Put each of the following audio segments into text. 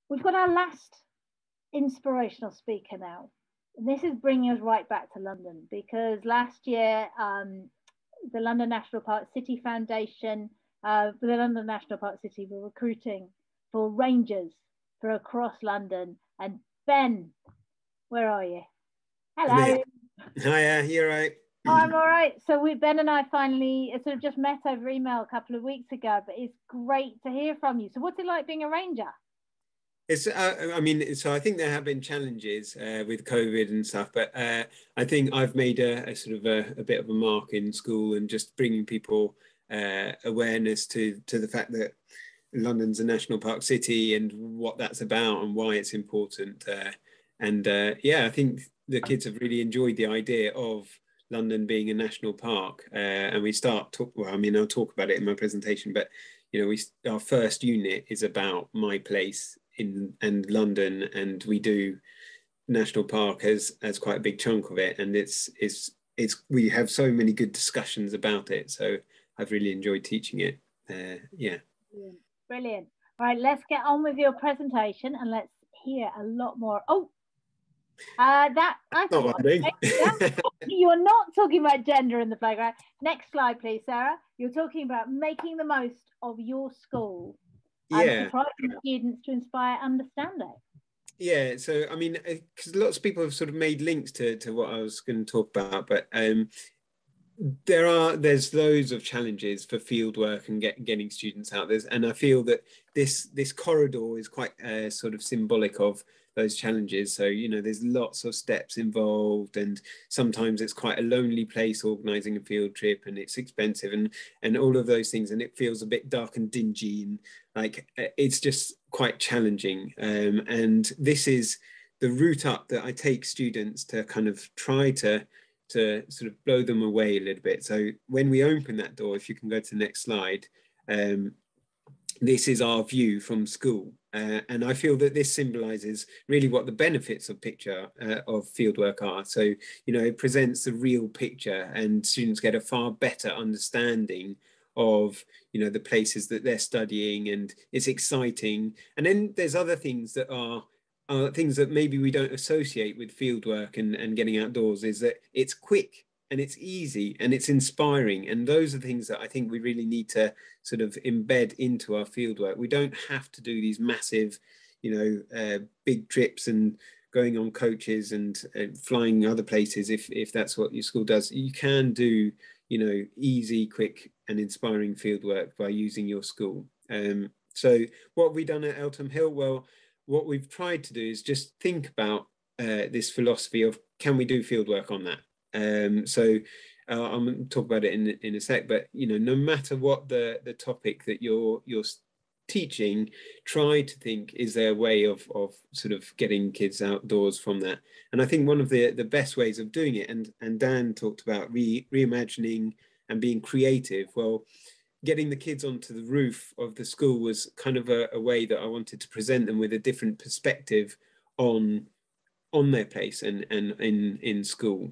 We've got our last inspirational speaker now. And this is bringing us right back to London because last year, the London National Park City Foundation, the London National Park City were recruiting for rangers for across London. And Ben, where are you? Hello. Hiya, you're right. Oh, I'm all right. So Ben and I finally sort of just met over email a couple of weeks ago, but it's great to hear from you. So what's it like being a ranger? It's, I mean, so I think there have been challenges with COVID and stuff, but I think I've made a sort of a bit of a mark in school and just bringing people awareness to the fact that London's a national park city and what that's about and why it's important. Yeah, I think the kids have really enjoyed the idea of London being a national park. And we well, I mean, I'll talk about it in my presentation, but our first unit is about my place in and London, and we do national park as quite a big chunk of it, and it's we have so many good discussions about it, so I've really enjoyed teaching it. Yeah. Brilliant. All right, let's get on with your presentation and let's hear a lot more. That I thought you're not talking about gender in the playground. Next slide, please, Sarah. You're talking about making the most of your school. Yeah. Surprising students to inspire understanding. Yeah, so I mean, because lots of people have sort of made links to what I was going to talk about, but there's loads of challenges for fieldwork and getting students out there, and I feel that this corridor is quite sort of symbolic of those challenges. So there's lots of steps involved, and sometimes it's quite a lonely place organising a field trip, and it's expensive, and all of those things, and it feels a bit dark and dingy, and like it's just quite challenging. And this is the route up that I take students to kind of try to sort of blow them away a little bit. So when we open that door, if you can go to the next slide, this is our view from school. And I feel that this symbolizes really what the benefits of of fieldwork are. So, it presents the real picture, and students get a far better understanding of, the places that they're studying, and it's exciting. And then there's other things that are things that maybe we don't associate with fieldwork and getting outdoors, is that it's quick and it's easy and it's inspiring. And those are things that I think we really need to sort of embed into our fieldwork. We don't have to do these massive, big trips and going on coaches and flying other places if that's what your school does. You can do, easy, quick and inspiring fieldwork by using your school. So what have we done at Eltham Hill? Well, what we've tried to do is just think about this philosophy of, can we do fieldwork on that? So I'm going to talk about it in a sec, but no matter what the topic that you're teaching, try to think, is there a way of sort of getting kids outdoors from that? And I think one of the best ways of doing it, and Dan talked about reimagining and being creative. Well, getting the kids onto the roof of the school was kind of a way that I wanted to present them with a different perspective on their place and in school.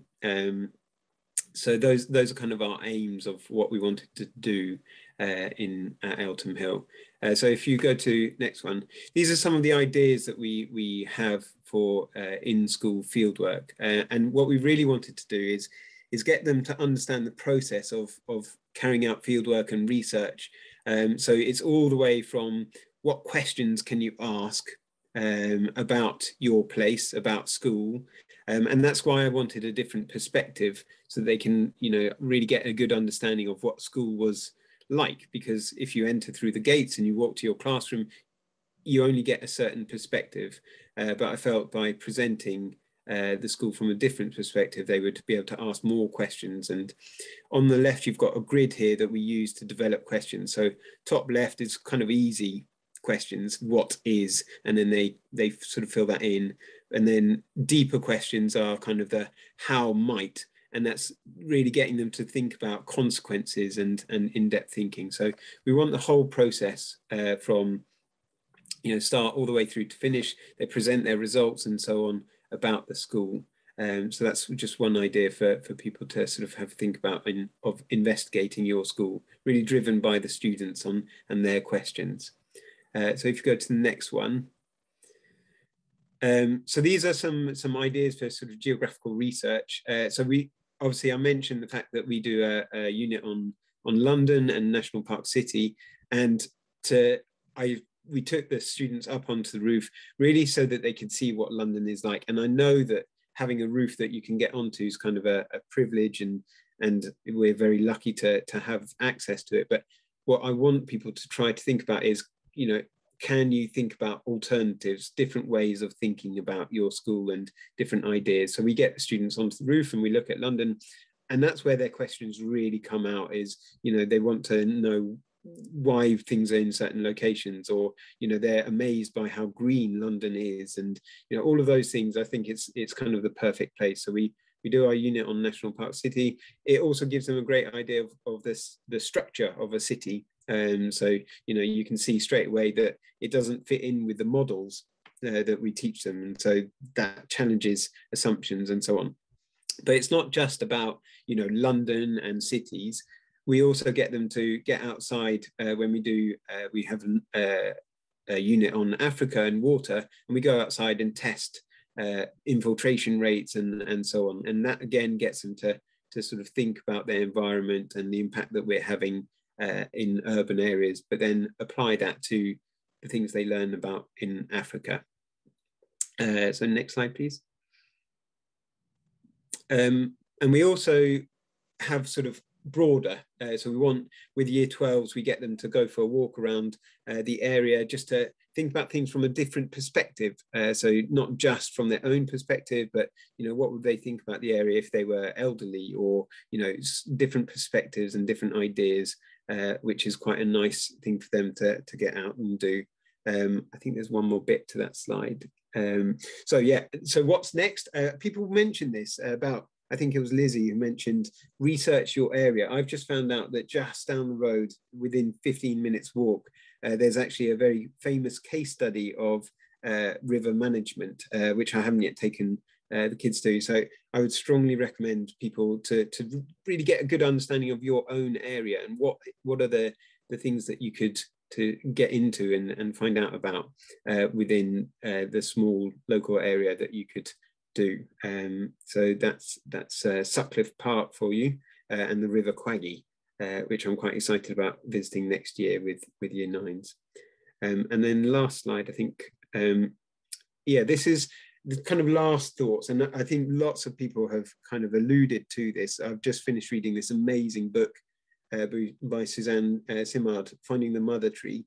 So those are kind of our aims of what we wanted to do in Eltham Hill. So if you go to next one, these are some of the ideas that we have for in-school fieldwork. And what we really wanted to do is get them to understand the process of carrying out fieldwork and research. So it's all the way from what questions can you ask about your place, about school. And that's why I wanted a different perspective, so they can, really get a good understanding of what school was like. Because if you enter through the gates and you walk to your classroom, you only get a certain perspective. But I felt by presenting the school from a different perspective, they would be able to ask more questions. And on the left, you've got a grid here that we use to develop questions. So top left is kind of easy questions, what is, and then they sort of fill that in. And then deeper questions are kind of the how might, and that's really getting them to think about consequences and in-depth thinking. So we want the whole process from start all the way through to finish. They present their results and so on about the school. So that's just one idea for people to sort of have think about of investigating your school, really driven by the students and their questions. So if you go to the next one, So these are some ideas for sort of geographical research. So I mentioned the fact that we do a unit on London and National Park City, and we took the students up onto the roof really so that they could see what London is like. And I know that having a roof that you can get onto is kind of a privilege, and we're very lucky to have access to it. But what I want people to try to think about is, can you think about alternatives, different ways of thinking about your school and different ideas? So we get the students onto the roof and we look at London, and that's where their questions really come out is, they want to know why things are in certain locations, or, they're amazed by how green London is. And, all of those things, I think it's kind of the perfect place. So we do our unit on National Park City. It also gives them a great idea of the structure of a city. So, you can see straight away that it doesn't fit in with the models that we teach them. And so that challenges assumptions and so on. But it's not just about, London and cities. We also get them to get outside when we have a unit on Africa and water, and we go outside and test infiltration rates and so on. And that again gets them to sort of think about their environment and the impact that we're having in urban areas, but then apply that to the things they learn about in Africa. So next slide, please. And we also have sort of broader, so we want, with year 12s, we get them to go for a walk around the area just to think about things from a different perspective. So not just from their own perspective, but, what would they think about the area if they were elderly, or, different perspectives and different ideas, which is quite a nice thing for them to get out and do. I think there's one more bit to that slide. So what's next? People mentioned this about, I think it was Lizzie who mentioned research your area. I've just found out that just down the road, within 15 minutes walk, there's actually a very famous case study of river management, which I haven't yet taken the kids to. So I would strongly recommend people to really get a good understanding of your own area and what are the things that you could to get into and find out about within the small local area that you could do. So that's Sutcliffe Park for you, and the River Quaggy, which I'm quite excited about visiting next year with year 9s. And then last slide, I think, this is the kind of last thoughts, and I think lots of people have kind of alluded to this. I've just finished reading this amazing book by Suzanne Simard, Finding the Mother Tree,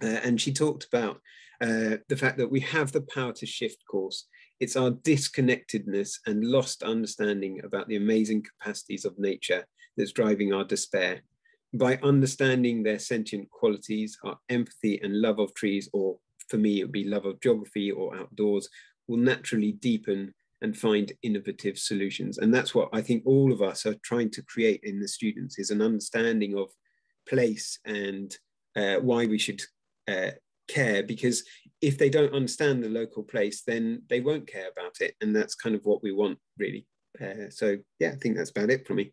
and she talked about the fact that we have the power to shift course. It's our disconnectedness and lost understanding about the amazing capacities of nature that's driving our despair. By understanding their sentient qualities, our empathy and love of trees, or for me, it would be love of geography or outdoors, will naturally deepen and find innovative solutions. And that's what I think all of us are trying to create in the students, is an understanding of place and why we should care, because if they don't understand the local place, then they won't care about it. And that's kind of what we want, really. So yeah, I think that's about it from me.